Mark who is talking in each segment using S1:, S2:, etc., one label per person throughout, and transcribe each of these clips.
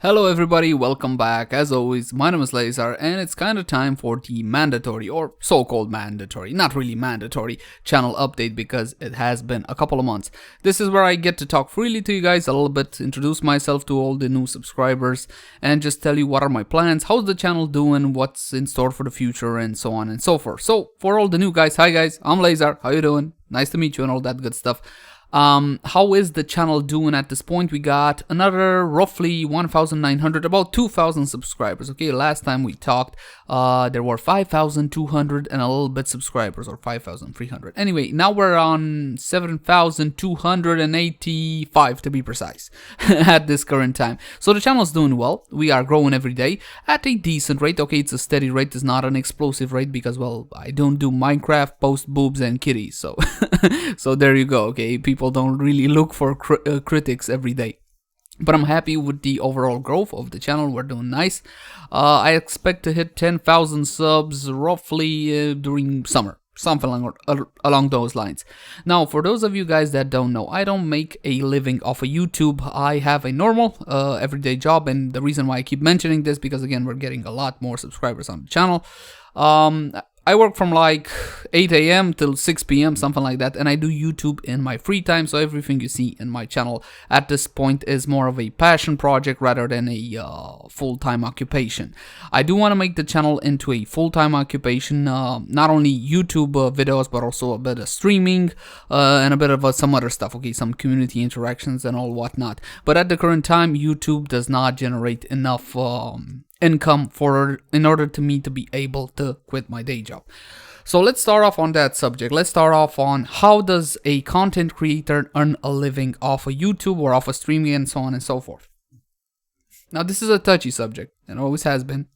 S1: Hello everybody, welcome back. As always, my name is Lazar and it's kind of time for the mandatory or so-called mandatory, not really mandatory channel update because it has been a couple of months. This is where I get to talk freely to you guys a little bit, introduce myself to all the new subscribers and just tell you what are my plans, how's the channel doing, what's in store for the future and so on and so forth. So for all the new guys, hi guys, I'm Lazar, how you doing? Nice to meet you and all that good stuff. How is the channel doing at this point? We got another roughly 1,900, about 2,000 subscribers. Okay, last time we talked, there were 5,200 and a little bit subscribers, or 5,300. Anyway, now we're on 7,285 to be precise at this current time. So the channel is doing well. We are growing every day at a decent rate. Okay, it's a steady rate. It's not an explosive rate because, well, I don't do Minecraft, post boobs and kitties. So, so there you go. Okay, people don't really look for critics every day, but I'm happy with the overall growth of the channel. We're doing nice. I expect to hit 10,000 subs roughly during summer, something along those lines. Now, for those of you guys that don't know, I don't make a living off of YouTube. I have a normal everyday job, and the reason why I keep mentioning this because again we're getting a lot more subscribers on the channel. I work from like 8 a.m. till 6 p.m. something like that, and I do YouTube in my free time, so everything you see in my channel at this point is more of a passion project rather than a full-time occupation. I do want to make the channel into a full-time occupation, not only YouTube videos but also a bit of streaming and a bit of some other stuff, okay, some community interactions and all whatnot. But at the current time, YouTube does not generate enough income in order to me to be able to quit my day job. So let's start off on that subject. Let's start off on how does a content creator earn a living off of YouTube or off of streaming and so on and so forth. Now this is a touchy subject and always has been.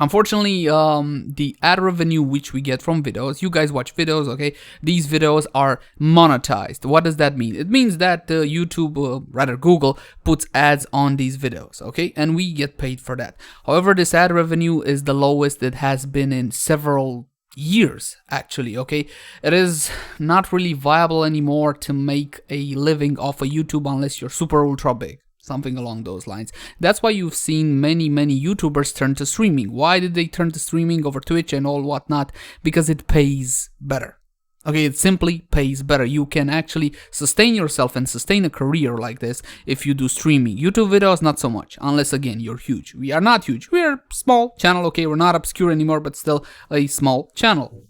S1: Unfortunately, the ad revenue which we get from videos, you guys watch videos, okay? These videos are monetized. What does that mean? It means that YouTube, rather Google, puts ads on these videos, okay? And we get paid for that. However, this ad revenue is the lowest it has been in several years, actually, okay? It is not really viable anymore to make a living off of YouTube unless you're super ultra big. Something along those lines. That's why you've seen many YouTubers turn to streaming. Why did they turn to streaming over Twitch and all whatnot? Because it pays better. Okay, it simply pays better. You can actually sustain yourself and sustain a career like this if you do streaming. YouTube videos, not so much, unless again you're huge. We are not huge. We are a small channel, okay? We're not obscure anymore, but still a small channel.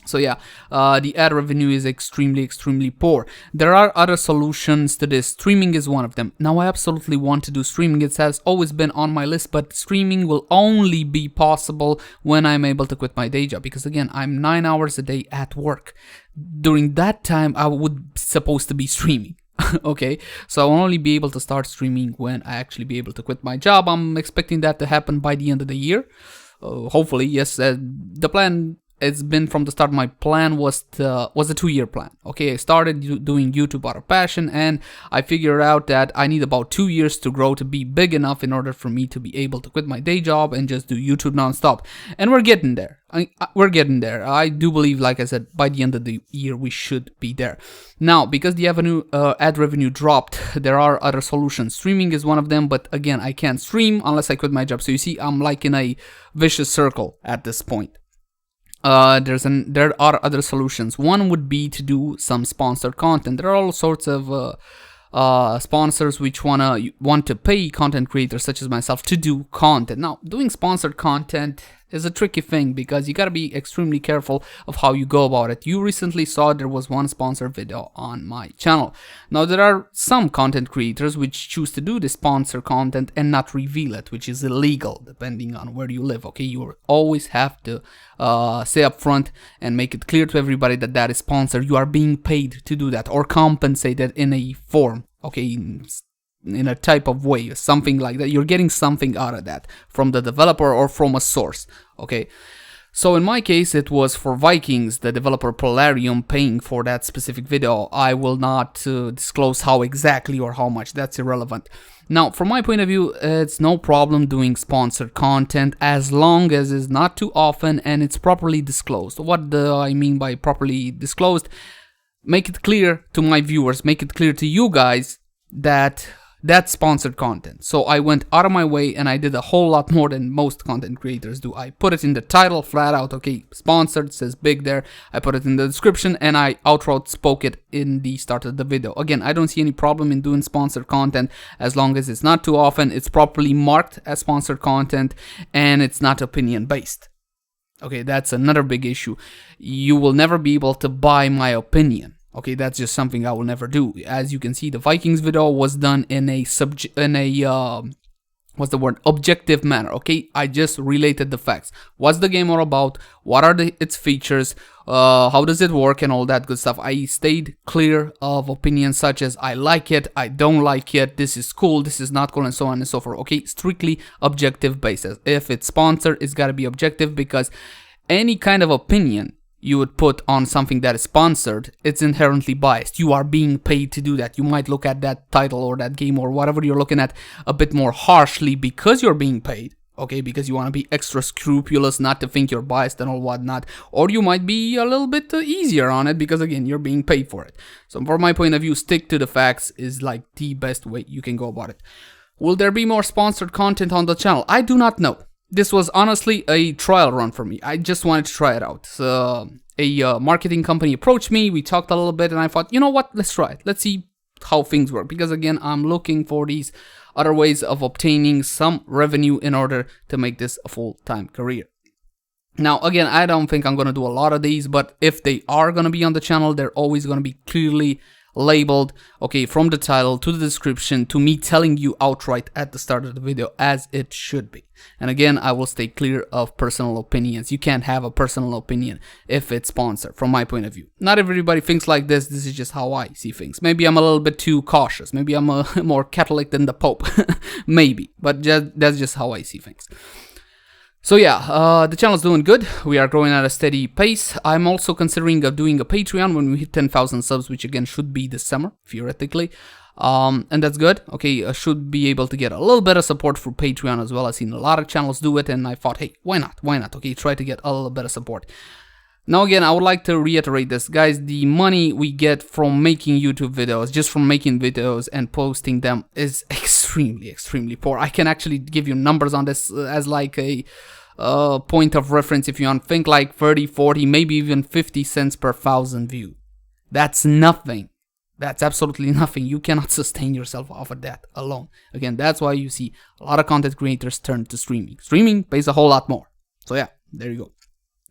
S1: So yeah, the ad revenue is extremely poor. There are other solutions to this. Streaming is one of them. Now I absolutely want to do streaming. It has always been on my list, but streaming will only be possible when I'm able to quit my day job. Because again, I'm 9 hours a day at work. During that time, I would supposed to be streaming. Okay, so I'll only be able to start streaming when I actually be able to quit my job. I'm expecting that to happen by the end of the year. Hopefully, yes. The plan. It's been from the start. My plan was a 2-year plan. Okay, I started doing YouTube out of passion, and I figured out that I need about 2 years to grow to be big enough in order for me to be able to quit my day job and just do YouTube nonstop. And we're getting there. We're getting there. I do believe, like I said, by the end of the year we should be there. Now, because the ad revenue dropped, there are other solutions. Streaming is one of them, but again, I can't stream unless I quit my job. So you see, I'm like in a vicious circle at this point. There are other solutions. One would be to do some sponsored content. There are all sorts of sponsors which want to pay content creators such as myself to do content. Now, doing sponsored content is a tricky thing because you gotta be extremely careful of how you go about it. You recently saw there was one sponsored video on my channel. Now, there are some content creators which choose to do the sponsored content and not reveal it, which is illegal depending on where you live. Okay, you always have to say up front and make it clear to everybody that that is sponsored. You are being paid to do that or compensated in a form. Okay, in a type of way, something like that. You're getting something out of that from the developer or from a source. Okay, so in my case it was for Vikings, the developer Polarium, paying for that specific video. I will not disclose how exactly or how much. That's irrelevant. Now, from my point of view, it's no problem doing sponsored content as long as it's not too often and it's properly disclosed. What do I mean by properly disclosed? Make it clear to my viewers, make it clear to you guys that that's sponsored content. So I went out of my way and I did a whole lot more than most content creators do. I put it in the title flat out, okay, sponsored, says big there. I put it in the description and I outright spoke it in the start of the video. Again, I don't see any problem in doing sponsored content as long as it's not too often, it's properly marked as sponsored content, and it's not opinion based. Okay, that's another big issue. You will never be able to buy my opinion. Okay, that's just something I will never do. As you can see, the Vikings video was done in a objective manner. Okay, I just related the facts. What's the game all about? What are its features? How does it work and all that good stuff. I stayed clear of opinions such as I like it, I don't like it, this is cool, this is not cool, and so on and so forth. Okay, strictly objective basis. If it's sponsored, it's got to be objective, because any kind of opinion you would put on something that is sponsored, it's inherently biased. You are being paid to do that. You might look at that title or that game or whatever you're looking at a bit more harshly because you're being paid. Okay, because you want to be extra scrupulous, not to think you're biased and all whatnot. Or you might be a little bit easier on it because, again, you're being paid for it. So from my point of view, stick to the facts is like the best way you can go about it. Will there be more sponsored content on the channel? I do not know. This was honestly a trial run for me. I just wanted to try it out. So, a marketing company approached me, we talked a little bit, and I thought, you know what, let's try it. Let's see how things work. Because again, I'm looking for these other ways of obtaining some revenue in order to make this a full-time career. Now, again, I don't think I'm going to do a lot of these, but if they are going to be on the channel, they're always going to be clearly labeled, okay, from the title to the description to me telling you outright at the start of the video, as it should be. And again, I will stay clear of personal opinions. You can't have a personal opinion if it's sponsored, from my point of view. Not everybody thinks like this. This is just how I see things. Maybe I'm a little bit too cautious. Maybe I'm more Catholic than the Pope. Maybe, but that's just how I see things. So yeah, the channel's doing good. We are growing at a steady pace. I'm also considering of doing a Patreon when we hit 10,000 subs, which again should be this summer, theoretically. And that's good. Okay, I should be able to get a little better support through Patreon as well. I've seen a lot of channels do it, and I thought, hey, why not? Why not? Okay, try to get a little better support. Now again, I would like to reiterate this, guys. The money we get from making YouTube videos, just from making videos and posting them, is extremely poor. I can actually give you numbers on this as like a point of reference. If you want, think like 30, 40, maybe even 50 cents per 1,000 views. That's nothing. That's absolutely nothing. You cannot sustain yourself off of that alone. Again, that's why you see a lot of content creators turn to streaming. Streaming pays a whole lot more. So yeah, there you go.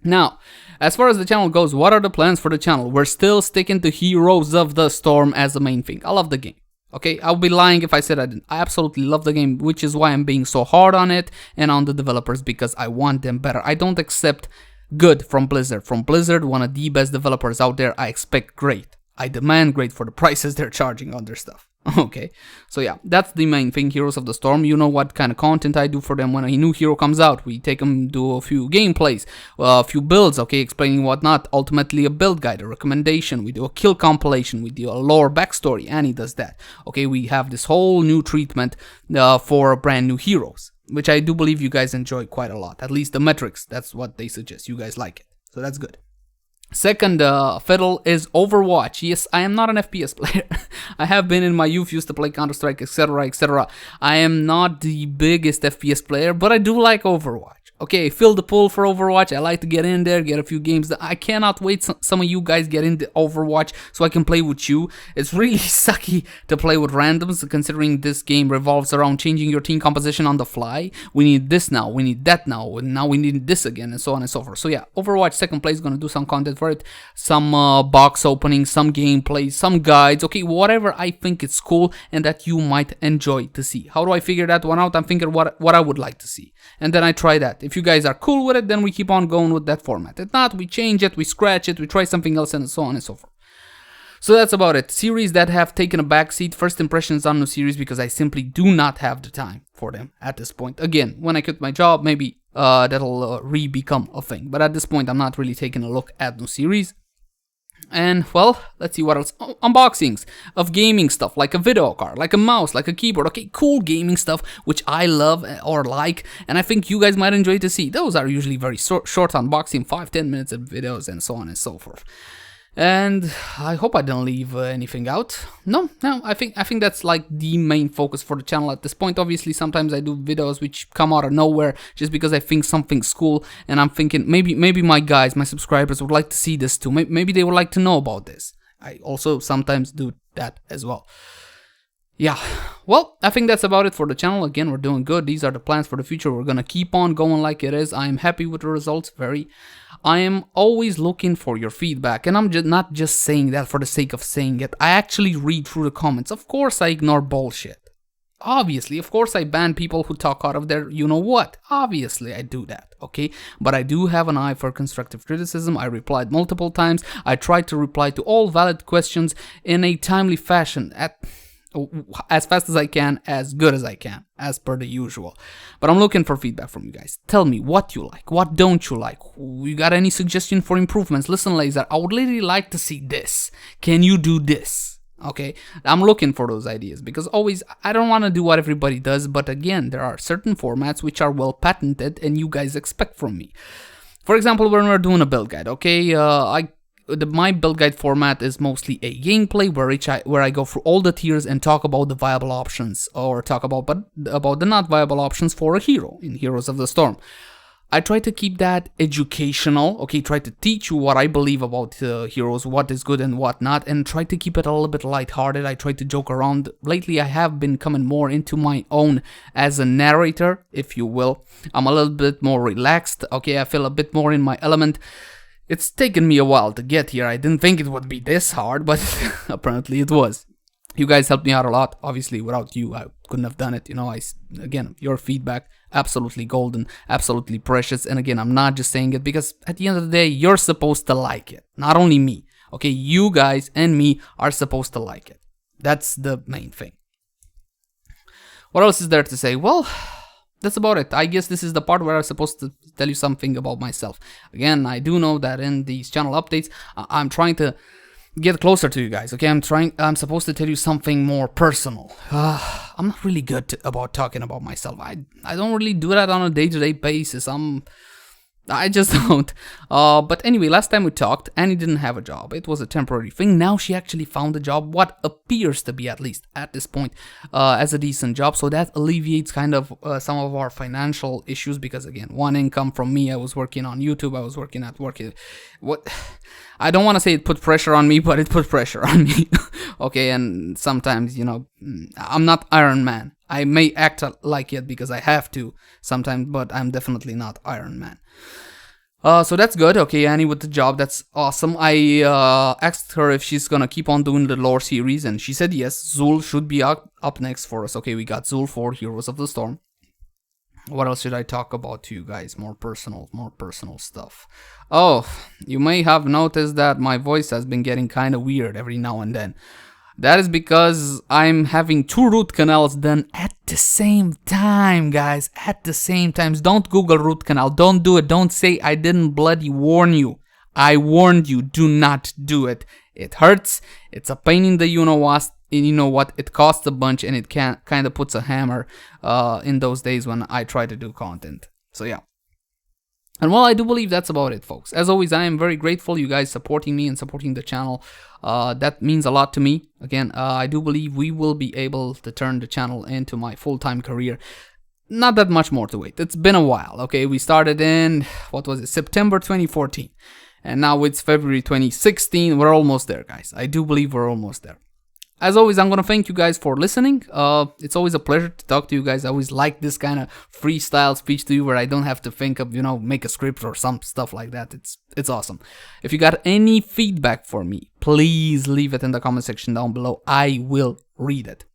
S1: Now, as far as the channel goes, what are the plans for the channel? We're still sticking to Heroes of the Storm as the main thing. I love the game. Okay, I would be lying if I said I didn't. I absolutely love the game, which is why I'm being so hard on it and on the developers, because I want them better. I don't accept good from Blizzard. From Blizzard, one of the best developers out there, I expect great. I demand great for the prices they're charging on their stuff. Okay, so yeah, that's the main thing, Heroes of the Storm. You know what kind of content I do for them when a new hero comes out. We take them, do a few gameplays, a few builds, okay, explaining whatnot, ultimately a build guide, a recommendation, we do a kill compilation, we do a lore backstory, Annie does that. Okay, we have this whole new treatment for brand new heroes, which I do believe you guys enjoy quite a lot. At least the metrics, that's what they suggest, you guys like it, so that's good. Second fiddle is Overwatch. Yes, I am not an FPS player. I have been in my youth, used to play Counter-Strike, etc, etc. I am not the biggest FPS player, but I do like Overwatch. Okay, feel the pull for Overwatch. I like to get in there, get a few games. I cannot wait some of you guys get into Overwatch so I can play with you. It's really sucky to play with randoms, considering this game revolves around changing your team composition on the fly. We need this now, we need that now, and now we need this again, and so on and so forth. So yeah, Overwatch second place, gonna do some content for it, some box openings, some gameplays, some guides, okay, whatever I think it's cool and that you might enjoy to see. How do I figure that one out? I'm thinking what I would like to see, and then I try that. If you guys are cool with it, then we keep on going with that format. If not, we change it, we scratch it, we try something else, and so on and so forth. So that's about it. Series that have taken a backseat. First impressions on new series, because I simply do not have the time for them at this point. Again, when I quit my job, maybe that'll re-become a thing. But at this point, I'm not really taking a look at new series. And, well, let's see what else. Oh, unboxings of gaming stuff, like a video card, like a mouse, like a keyboard. Okay, cool gaming stuff, which I love or like, and I think you guys might enjoy to see. Those are usually very short unboxing, 5-10 minutes of videos, and so on and so forth. And I hope I didn't leave anything out. No, I think that's like the main focus for the channel at this point. Obviously, sometimes I do videos which come out of nowhere just because I think something's cool, and I'm thinking maybe my guys, my subscribers would like to see this too. Maybe they would like to know about this. I also sometimes do that as well. Yeah, well, I think that's about it for the channel. Again, we're doing good. These are the plans for the future. We're gonna keep on going like it is. I am happy with the results, very. I am always looking for your feedback, and I'm not just saying that for the sake of saying it. I actually read through the comments. Of course, I ignore bullshit. Obviously, of course, I ban people who talk out of their you-know-what. Obviously, I do that, okay? But I do have an eye for constructive criticism. I replied multiple times. I tried to reply to all valid questions in a timely fashion as fast as I can, as good as I can, as per the usual. But I'm looking for feedback from you guys. Tell me what you like, what don't you like. You got any suggestion for improvements? Listen, Laser, I would really like to see this. Can you do this? Okay, I'm looking for those ideas because always I don't want to do what everybody does, but again, there are certain formats which are well patented and you guys expect from me. For example, when we're doing a build guide, okay, my build guide format is mostly a gameplay where I go through all the tiers and talk about the viable options, or talk about the not viable options for a hero in Heroes of the Storm. I try to keep that educational, okay, try to teach you what I believe about heroes, what is good and what not, and try to keep it a little bit lighthearted. I try to joke around. Lately, I have been coming more into my own as a narrator, if you will. I'm a little bit more relaxed, okay, I feel a bit more in my element. It's taken me a while to get here. I didn't think it would be this hard, but apparently it was. You guys helped me out a lot. Obviously, without you, I couldn't have done it. You know, again, your feedback, absolutely golden, absolutely precious. And again, I'm not just saying it because at the end of the day, you're supposed to like it. Not only me. Okay, you guys and me are supposed to like it. That's the main thing. What else is there to say? Well, that's about it. I guess this is the part where I'm supposed to tell you something about myself. Again, I do know that in these channel updates, I'm trying to get closer to you guys, okay? I'm supposed to tell you something more personal. I'm not really good about talking about myself. I don't really do that on a day-to-day basis. I just don't. But anyway, last time we talked, Annie didn't have a job. It was a temporary thing. Now she actually found a job, what appears to be, at least at this point, as a decent job. So that alleviates kind of some of our financial issues because, again, one income from me. I was working on YouTube. I was working at work. I don't want to say it put pressure on me, but it put pressure on me. Okay, and sometimes, you know, I'm not Iron Man. I may act like it because I have to sometimes, but I'm definitely not Iron Man. So that's good. Okay, Annie with the job, that's awesome. I asked her if she's gonna keep on doing the lore series, and she said yes. Zul should be up next for us. Okay, we got Zul for Heroes of the Storm. What else should I talk about to you guys? More personal stuff. Oh, you may have noticed that my voice has been getting kind of weird every now and then. That is because I'm having 2 root canals done at the same time, guys. At the same time. Don't Google root canal. Don't do it. Don't say I didn't bloody warn you. I warned you. Do not do it. It hurts. It's a pain in the you-know-what. You know what? It costs a bunch, and it kind of puts a hammer in those days when I try to do content. So yeah. And well, I do believe that's about it, folks. As always, I am very grateful you guys supporting me and supporting the channel. That means a lot to me. Again, I do believe we will be able to turn the channel into my full-time career. Not that much more to wait. It's been a while, okay? We started in, what was it, September 2014. And now it's February 2016. We're almost there, guys. I do believe we're almost there. As always, I'm going to thank you guys for listening. It's always a pleasure to talk to you guys. I always like this kind of freestyle speech to you where I don't have to think of, you know, make a script or some stuff like that. It's awesome. If you got any feedback for me, please leave it in the comment section down below. I will read it.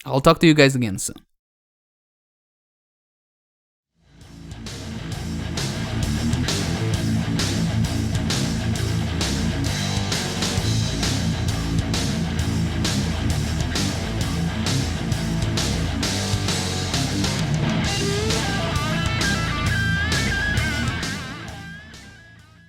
S1: I'll talk to you guys again soon.